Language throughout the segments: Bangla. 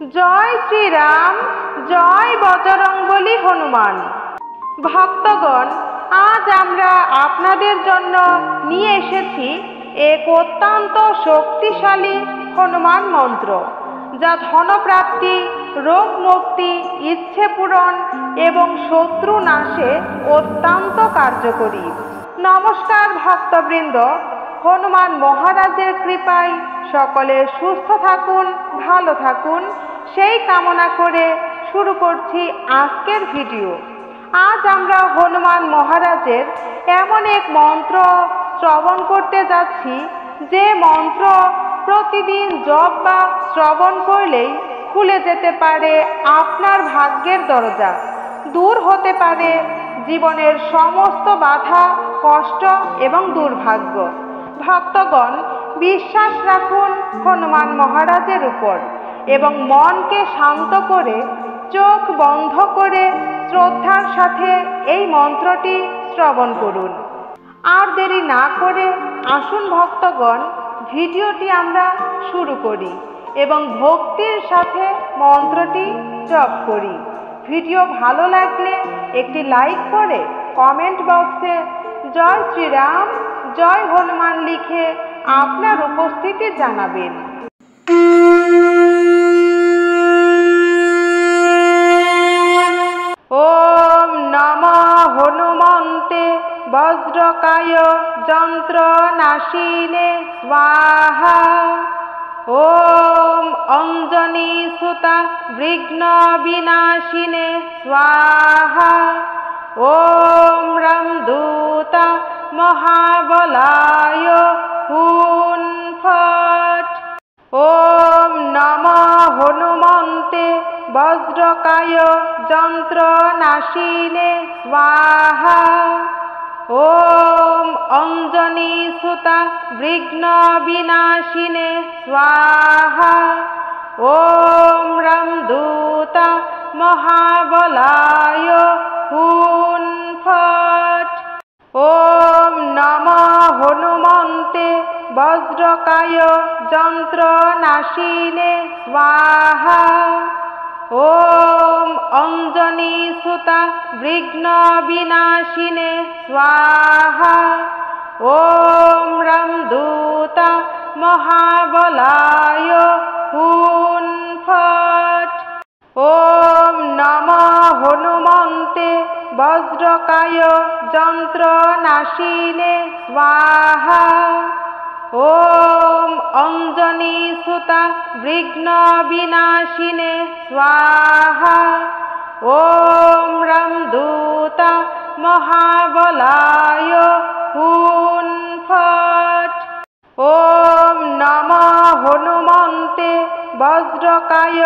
জয় শ্রীরাম, জয় বজরংবলী হনুমান। ভক্তগণ, আজ আমরা আপনাদের জন্য নিয়ে এসেছি এক অত্যন্ত শক্তিশালী হনুমান মন্ত্র, যা ধনপ্রাপ্তি, রোগ মুক্তি, ইচ্ছে পূরণ এবং শত্রু নাশে অত্যন্ত কার্যকরী। নমস্কার ভক্তবৃন্দ, হনুমান মহারাজের কৃপায় সকলে সুস্থ থাকুন, ভালো থাকুন, সেই কামনা করে শুরু করছি আজকের ভিডিও। আজ আমরা হনুমান মহারাজের এমন এক মন্ত্র শ্রবণ করতে যাচ্ছি, যে মন্ত্র প্রতিদিন জপ বা শ্রবণ করলেই খুলে যেতে পারে আপনার ভাগ্যের দরজা, দূর হতে পারে জীবনের সমস্ত বাধা, কষ্ট এবং দুর্ভাগ্য। ভক্তগণ, বিশ্বাস রাখুন হনুমান মহারাজের উপর এবং মনকে শান্ত করে চোখ বন্ধ করে শ্রদ্ধার সাথে এই মন্ত্রটি শ্রবণ করুন। আর দেরি না করে আসুন ভক্তগণ, ভিডিওটি আমরা শুরু করি এবং ভক্তির সাথে মন্ত্রটি জপ করি। ভিডিও ভালো লাগলে একটি লাইক করে কমেন্ট বক্সে জয় শ্রীরাম, জয় হনুমান লিখে আপনার উপস্থিতি জানাবেন। ওম নমঃ হনুমন্তে বজ্রকায় যন্ত্রনাশিনে স্বাহা। ওম অঞ্জনী সুতা বিঘ্ন বিনাশিনে স্বাহা। ওম রাম দূতা মহাবলায় হুন ফট। ওম নমঃ হনুমন্তে বজ্রকায় যন্ত্রনাশিনে স্বাহা। ওম অঞ্জনী সুতা বিঘ্ন বিনাশিনে স্বাহা। ওম রাম দূতা মহাবলায় হুন ফট। ওম নমঃ হনুমন্তে বজ্রকায় যন্ত্রনাশিনে স্বাহা। ওম অঞ্জনী সুতা বিঘ্ন বিনাশিনে স্বাহা। ওম রাম দূতা মহাবলায় হুন ফট। ওম নমঃ হনুমন্তে বজ্রকায় যন্ত্রনাশিনে স্বাহা। ওম অঞ্জনী সুতা বিঘ্ন বিনাশিনে স্বাহা। ওম রাম দূতা মহাবলায় হুন ফট। ওম নমঃ হনুমন্তে বজ্রকায়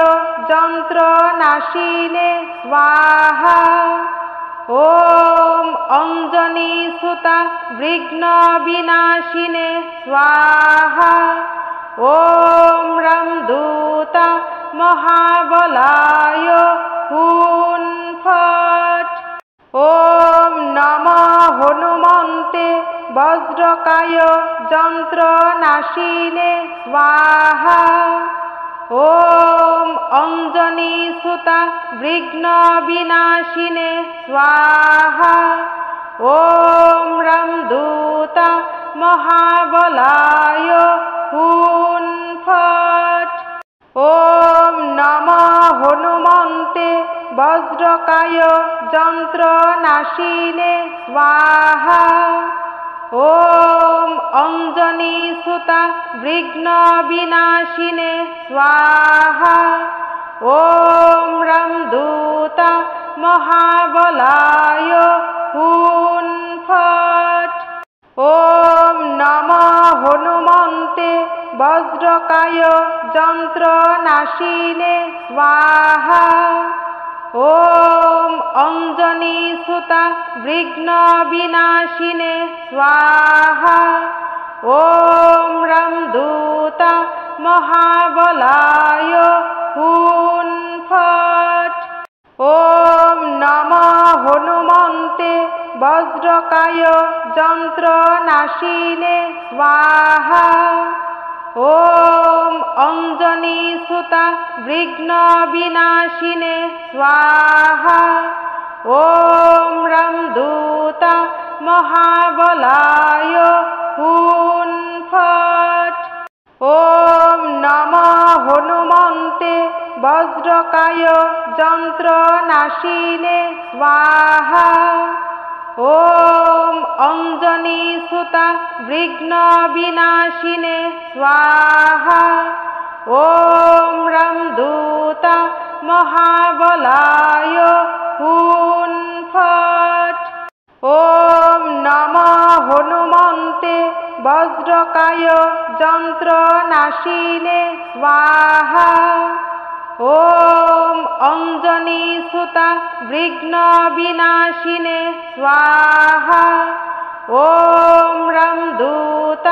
যন্ত্রনাশিনে স্বাহা। ওম অঞ্জনী সুতা বিঘ্ন বিনাশিনে স্বাহা। ওম রাম দূতা মহাবলায় হুন ফট। ওম নমঃ হনুমন্তে বজ্রকায় যন্ত্রনাশিনে স্বাহা। ওম অঞ্জনী সুতা বিঘ্ন বিনাশিনে স্বাহা। ওম রাম দূতা মহাবলায় হুন ফট। ওম নমঃ হনুমন্তে বজ্রকায় যন্ত্রনাশিনে স্বাহা। ওম অঞ্জনী সুতা বিঘ্ন বিনাশিনে স্বাহা। ওম রাম দূতা মহাবলায় হুন ফট। ওম নমঃ হনুমন্তে বজ্রকায় যন্ত্রনাশিনে স্বাহা। ওম অঞ্জনী সুতা বিঘ্ন বিনাশিনে স্বাহা। ওম রাম দূতা মহাবলায় হুন ফট। ওম নমঃ হনুমন্তে বজ্রকায় যন্ত্রনাশিনে স্বাহা। ওম অঞ্জনী সুতা विघ्नविनाशिने स्वाहा। ॐ रं दूत महाबलाय हुं फट्। ॐ नमः हनुमन्ते वज्रकाय यन्त्रनाशिने स्वाहा। ॐ अञ्जनीसुता विघ्नविनाशिने स्वाहा। ॐ रं दूत महाबलाय हुं फट्। ॐ नमः हनुमन्ते वज्रकाय यन्त्रनाशिने स्वाहा। ॐ अञ्जनीसुता विघ्नविनाशिने स्वाहा। ॐ रं दूत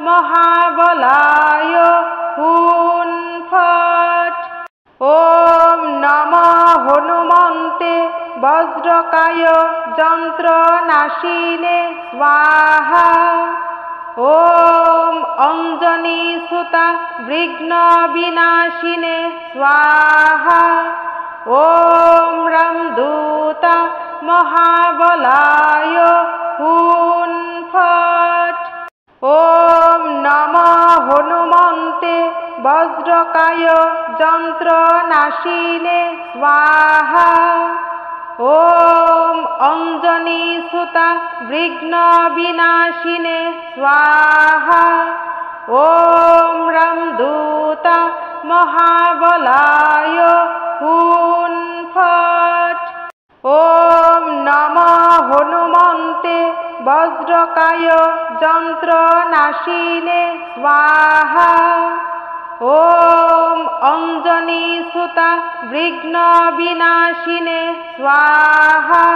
महाबलाय हुं फट्। ॐ नमः हनुमन्ते वज्रकाय यन्त्रनाशिने स्वाहा। ॐ अञ्जनीसुता विघ्नविनाशिने स्वाहा। ॐ रं दूत महाबलाय हुं फट्। ॐ नमः हनुमन्ते वज्रकाय यन्त्रनाशिने स्वाहा। ॐ अञ्जनीसुता विघ्नविनाशिने स्वाहा। ॐ रं दूत महाबलाय हुं फट्। ॐ नमः हनुमन्ते वज्रकाय यन्त्रनाशिने स्वाहा। ॐ अञ्जनीसुता विघ्नविनाशिने स्वाहा।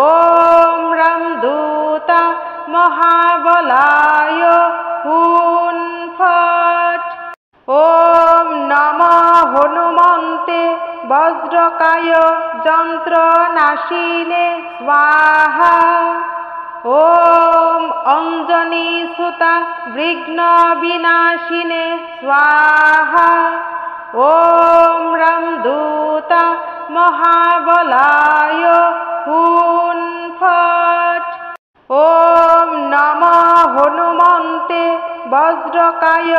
ॐ रं दूत महाबलाय हुं फट्। ॐ नमः हनुमन्ते वज्रकाय यन्त्रनाशिने स्वाहा। ॐ अञ्जनीसुता विघ्नविनाशिने स्वाहा। ॐ रं दूत महाबलाय हुं फट्। ॐ नमः हनुमन्ते वज्रकाय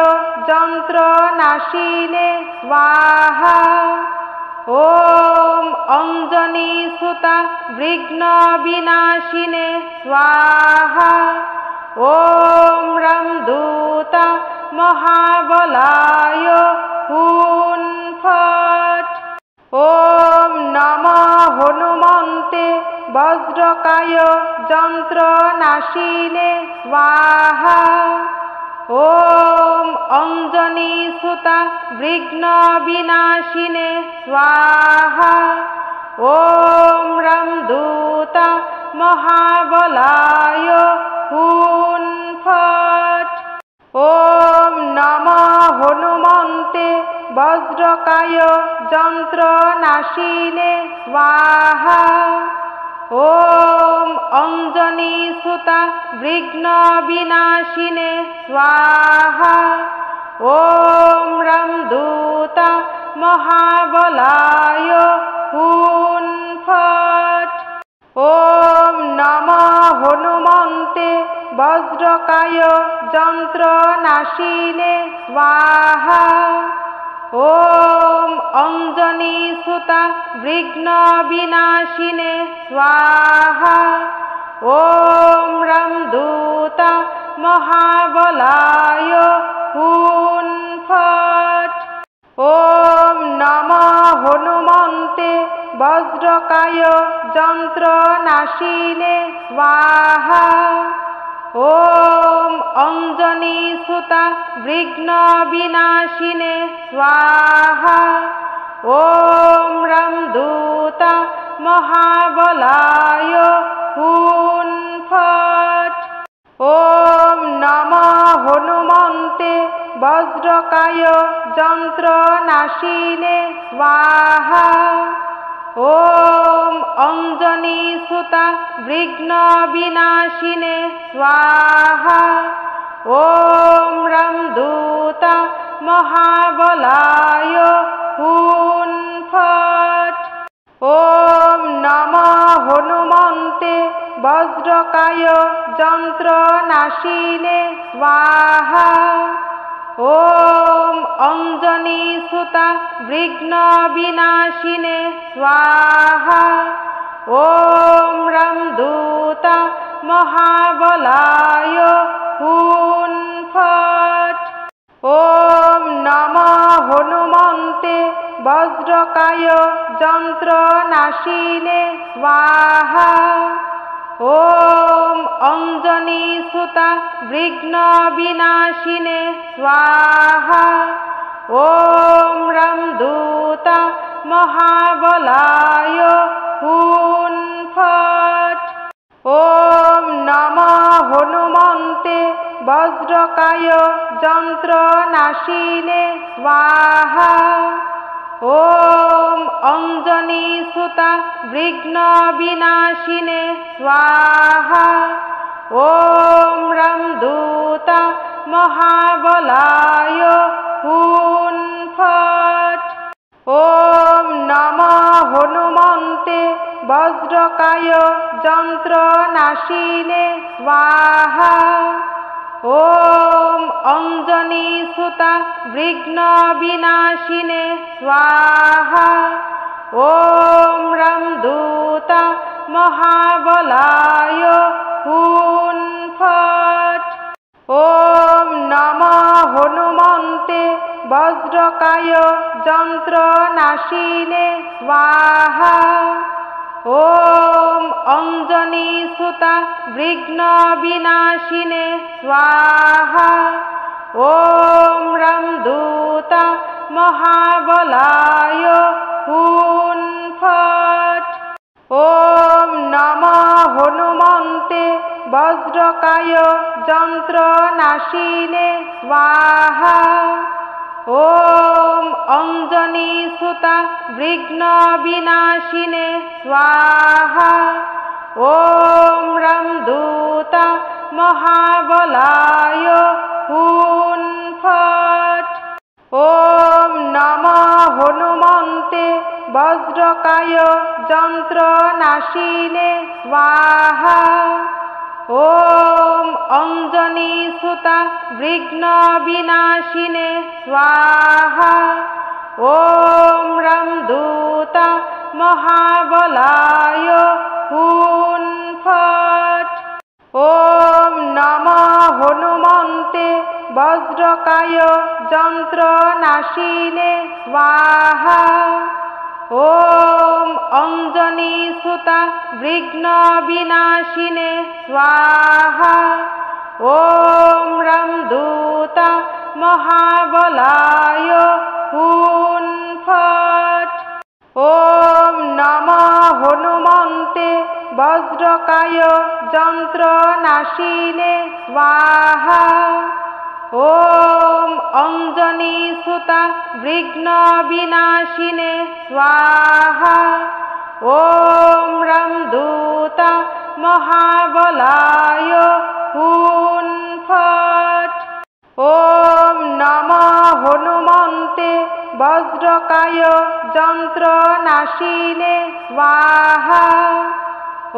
यन्त्रनाशिने स्वाहा। ॐ अञ्जनीसुता विघ्नविनाशिने स्वाहा। ॐ रं दूत महाबलाय हुं फट्। ॐ नमः हनुमन्ते वज्रकाय यन्त्रनाशिने स्वाहा। ॐ अञ्जनीसुता विघ्नविनाशिने स्वाहा। ॐ रं दूत महाबलाय हुं फट्। ॐ नमः हनुमन्ते वज्रकाय यन्त्रनाशिने स्वाहा। ॐ अञ्जनीसुता विघ्नविनाशिने स्वाहा। ॐ रं दूत महाबलाय हुं फट्। ॐ नमः हनुमन्ते वज्रकाय यन्त्रनाशिने स्वाहा। ॐ अञ्जनीसुता विघ्नविनाशिने स्वाहा। ॐ रं दूत महाबलाय हुं फट्। ॐ नमः हनुमन्ते वज्रकाय यन्त्रनाशिने स्वाहा। ॐ अञ्जनीसुता विघ्नविनाशिने स्वाहा। ॐ रं दूत महाबलाय हुं फट्। ॐ नमः हनुमन्ते वज्रकाय यन्त्रनाशिने स्वाहा। ॐ अञ्जनीसुता विघ्नविनाशिने स्वाहा। ॐ रं दूत महाबलाय হুন ফট। ওম নমঃ হনুমন্তে বজ্রকায় যন্ত্রনাশিনে স্বাহা। ওম অঞ্জনী সুতা বিঘ্ন বিনাশিনে স্বাহা। ওম রামদূতা মহাবলায় হুন ফট। ওম নমঃ হনুমন্তে বজ্রকায় যন্ত্রনাশিনে স্বাহা। ওম অঞ্জনী সুতা বিঘ্ন বিনাশিনে স্বাহা। ওম রামদূতা মহাবলায় হুন ফট। ওম নমঃ হনুমন্তে বজ্রকায় যন্ত্রনাশিনে স্বাহা। ওম অঞ্জনী সুতা বিঘ্ন বিনাশিনে স্বাহা। ওম রামদূতা মহাবলায় হুন ফট। ওম নমঃ হনুমন্তে বজ্রকায় যন্ত্রনাশিনে স্বাহা। ওম অঞ্জনী সুতা বিঘ্ন বিনাশিনে স্বাহা। ওম রামদূতা মহাবলায় হুন ফট। ওম নমঃ হনুমন্তে বজ্রকায় যন্ত্রনাশিনে স্বাহা। ওম অঞ্জনী সুতা বিঘ্ন বিনাশিনে স্বাহা। ওম রামদূতা মহাবলায় হুন ফট। ওম নমঃ হনুমন্তে বজ্রকায় যন্ত্রনাশিনে স্বাহা। ওম অঞ্জনী সুতা বিঘ্ন বিনাশিনে স্বাহা। ওম রামদূতা মহাবলায় হুন ফট। ওম নমঃ হনুমন্তে বজ্রকায় যন্ত্রনাশিনে স্বাহা। ওম অঞ্জনী সুতা বিঘ্ন বিনাশিনে স্বাহা। ওম রামদূতা মহাবলায় হুন ফট। ওম নমঃ হনুমন্তে বজ্রকায় যন্ত্রনাশিনে স্বাহা। ওম অঞ্জনী সুতা বিঘ্ন বিনাশিনে স্বাহা। ওম রামদূতা মহাবলায় হুন ফট। ওম নমঃ হনুমন্তে বজ্রকায় যন্ত্রনাশিনে স্বাহা। ওম অঞ্জনী সুতা বিঘ্ন বিনাশিনে স্বাহা। ওম রামদূতা মহাবলায় হুন ফট। ওম নমঃ হনুমন্তে বজ্রকায় যন্ত্রনাশিনে স্বাহা।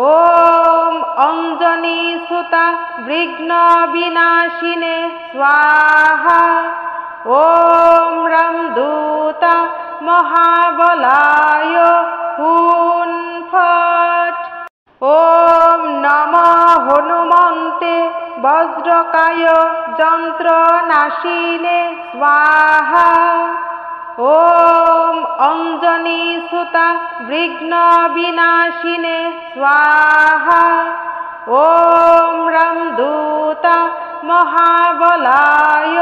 ওম অঞ্জনী সুতা বিঘ্ন বিনাশিনে স্বাহা। ওম রামদূতা মহাবলায় হুন ফট। ওম নমঃ হনুমন্তে বজ্রকায় যন্ত্রনাশিনে স্বাহা। ওম অঞ্জনী সুতা বিঘ্ন বিনাশিনে স্বাহা। ওম রামদূতা মহাবলায়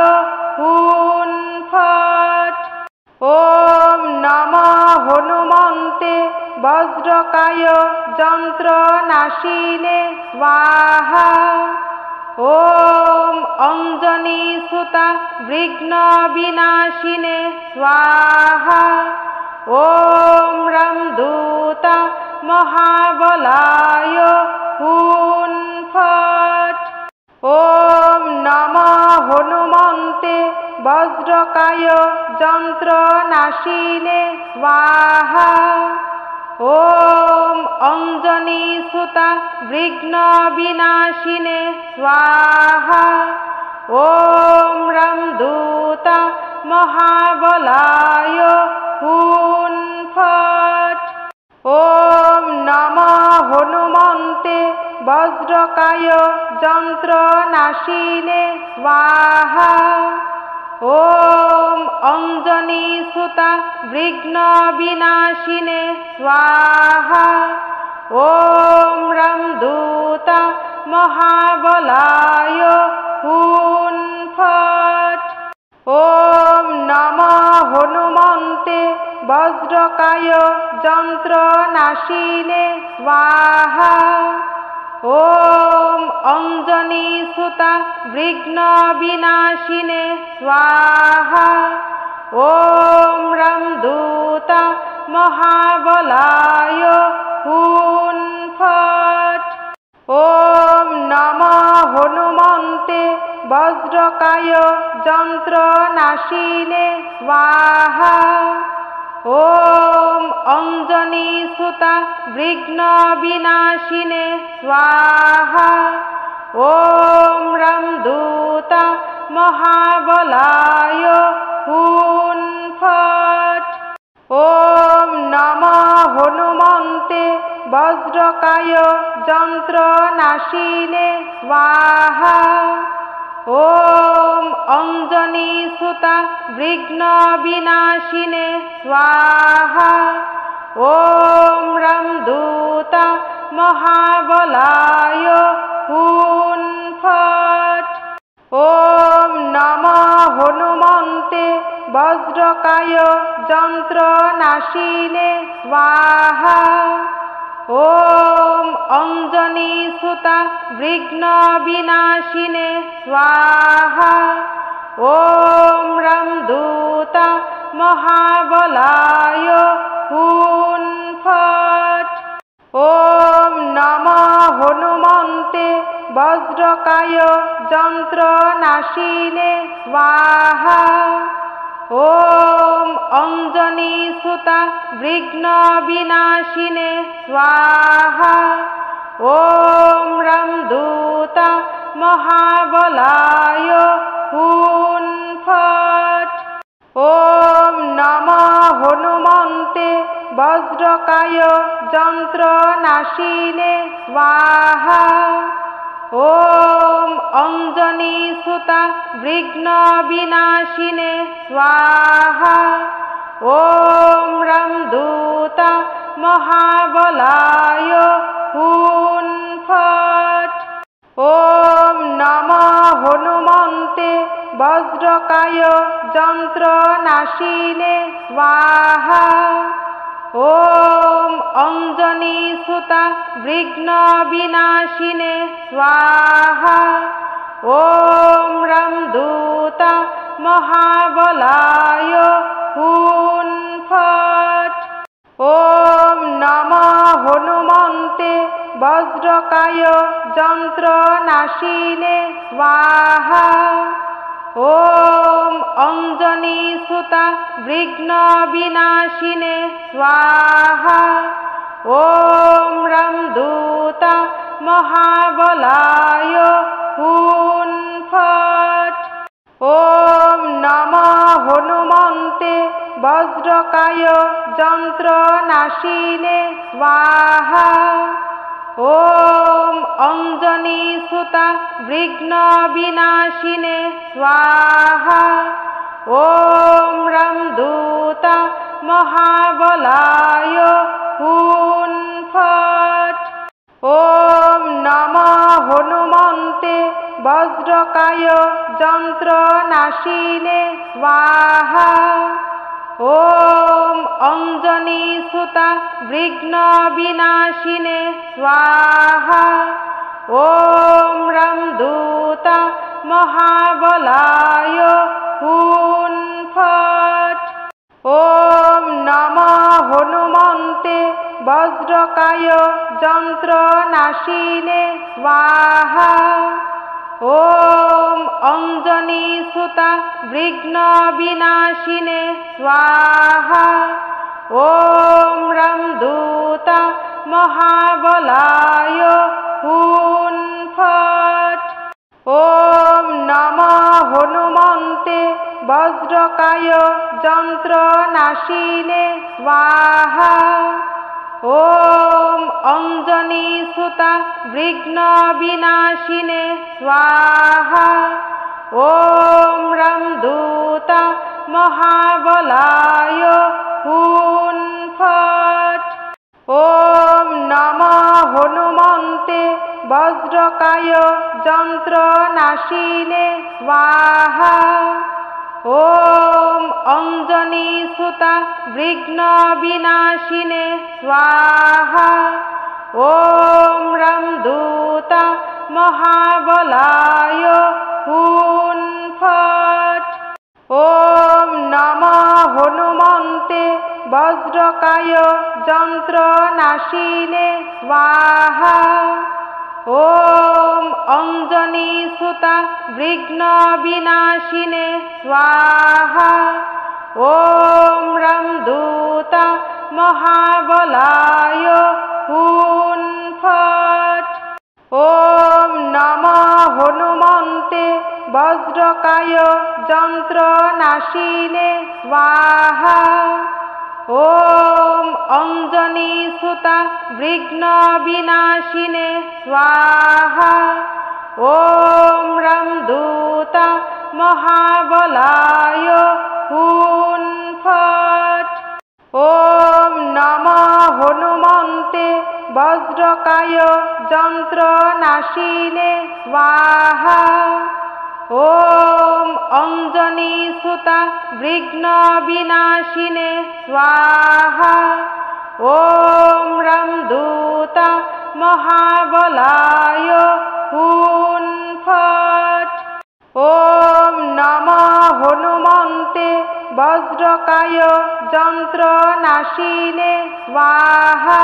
হুন ফট। ওম নমঃ হনুমন্তে বজ্রকায় যন্ত্রনাশিনে স্বাহা। ওম অঞ্জনী সুতা বিঘ্ন বিনাশিনে স্বাহা। ওম রামদূতা মহাবলায় হুন ফট। ওম নমঃ হনুমন্তে বজ্রকায় যন্ত্রনাশিনে স্বাহা। ওম অঞ্জনীসুতা বিঘ্ন বিনাশিনে স্বাহা। ওম রামদূতা মহাবলায় হুন ফট। ওম নমঃ হনুমন্তে বজ্রকায় যন্ত্রনাশিনে স্বাহা। ওম অঞ্জনীসুতা বিঘ্ন বিনাশিনে স্বাহা। ওম রামদূতা মহাবলায় হুন ফট। ওম নমঃ হনুমন্তে বজ্রকায় যন্ত্রনাশিনে স্বাহা। ওম অঞ্জনীসুতা বিঘ্ন বিনাশিনে স্বাহা। ওম রামদূতা মহাবলায় হুন ফট। ওম নমঃ হনুমন্তে বজ্রকায় যন্ত্রনাশিনে স্বাহা। ওম অঞ্জনীসুতা বিঘ্ন বিনাশিনে স্বাহা। ওম রামদূতা মহাবলায় হুন ফট। ওম নমঃ হনুমন্তে বজ্রকায় যন্ত্রনাশিনে স্বাহা। ওম অঞ্জনীসুতা বিঘ্ন বিনাশিনে স্বাহা। ওম রামদূতা মহাবলায় হুন ফট। ওম নমঃ হনুমন্তে বজ্রকায় যন্ত্রনাশিনে স্বাহা। ওম অঞ্জনীসুতা বিঘ্ন বিনাশিনে স্বাহা। ওম রামদূতা মহাবলায় হুন ফট। ওম নমঃ হনুমন্তে বজ্রকায় যন্ত্রনাশিনে স্বাহা। ওম অঞ্জনীসুতা বিঘ্ন বিনাশিনে স্বাহা। ওম রামদূতা মহাবলায় হুন ফট। ওম নমঃ হনুমন্তে বজ্রকায় যন্ত্রনাশিনে স্বাহা। ওম অঞ্জনীসুতা বিঘ্ন বিনাশিনে স্বাহা। ওম রামদূতা মহাবলায় হুন ফট। ওম নমঃ হনুমন্তে বজ্রকায় যন্ত্রনাশিনে স্বাহা। ওম অঞ্জনীসুতা বিঘ্ন বিনাশিনে স্বাহা। ওম রামদূতা মহাবলায় হুন ফট। ওম নমঃ হনুমন্তে বজ্রকায় যন্ত্রনাশিনে স্বাহা। ওম অঞ্জনীসুতা বিঘ্ন বিনাশিনে স্বাহা। ওম রামদূতা মহাবলায় হুন ফট। ওম নমঃ হনুমন্তে বজ্রকায় যন্ত্রনাশিনে স্বাহা। ওম অঞ্জনীসুতা বিঘ্ন বিনাশিনে স্বাহা। ওম রামদূতা মহাবলায় হুন ফট। ওম নমঃ হনুমন্তে বজ্রকায় যন্ত্রনাশিনে স্বাহা। ওম অঞ্জনীসুতা বিঘ্ন বিনাশিনে স্বাহা। ওম রামদূতা মহাবলায় হুন ফট। ওম নমঃ হনুমন্তে বজ্রকায় যন্ত্রনাশিনে স্বাহা। ॐ अञ्जनीसुता विघ्नविनाशिने स्वाहा ॐ रामदूता महाबलाय हुं फट् ॐ नमः हनुमन्ते वज्रकाय यन्त्रनाशिने स्वाहा ॐ अञ्जनीसुता विघ्नविनाशिने स्वाहा ॐ रामदूता महाबलाय हुं फट् ॐ नमः हनुमन्ते वज्रकाय यन्त्रनाशिने स्वाहा ॐ अञ्जनीसुता विघ्नविनाशिने स्वाहा ॐ रामदूता महाबलाय हुं फट् ॐ नमः हनुमन्ते वज्रकाय यन्त्रनाशिने स्वाहा ॐ अञ्जनीसुता विघ्नविनाशिने स्वाहा ॐ रामदूता महाबलाय हुं फट् ॐ नमः हनुमन्ते वज्रकाय यन्त्रनाशिने स्वाहा ॐ अञ्जनीसुता विघ्नविनाशिने स्वाहा ॐ रामदूता महाबलाय हुं फट् ॐ नमः हनुमन्ते वज्रकाय यन्त्रनाशिने स्वाहा ॐ अञ्जनीसुता विघ्नविनाशिने स्वाहा ॐ रामदूता महाबलाय हुं फट् ॐ नमः हनुमन्ते वज्रकाय यन्त्रनाशिने स्वाहा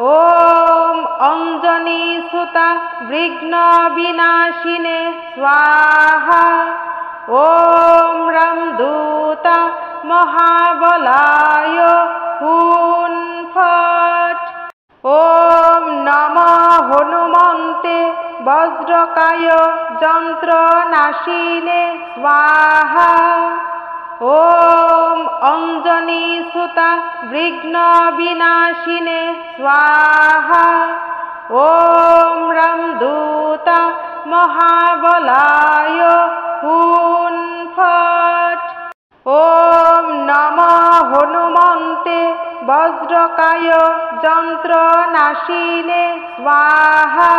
ॐ अञ्जनीसुता विघ्नविनाशिने स्वाहा ॐ रामदूता महाबलाय हुं फट् ॐ नमः हनुमन्ते वज्रकाय यन्त्रनाशिने स्वाहा ॐ अञ्जनीसुता विघ्नविनाशिने स्वाहा ॐ रामदूता महाबलाय हुं फट् ॐ नमः हनुमन्ते वज्रकाय यन्त्रनाशिने स्वाहा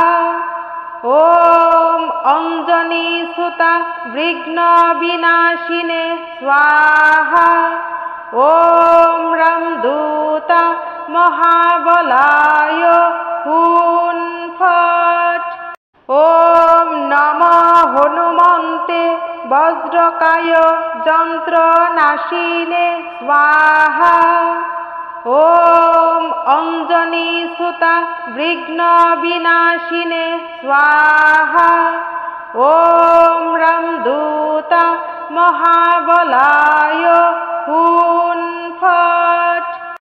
ॐ अञ्जनीसुता विघ्नविनाशिने स्वाहा ॐ रामदूता महाबलाय हुं फट् ॐ नमः हनुमन्ते वज्रकाय यन्त्रनाशिने स्वाहा ॐ अञ्जनीसुता विघ्नविनाशिने स्वाहा ॐ रामदूता महाबलाय हुं फट्।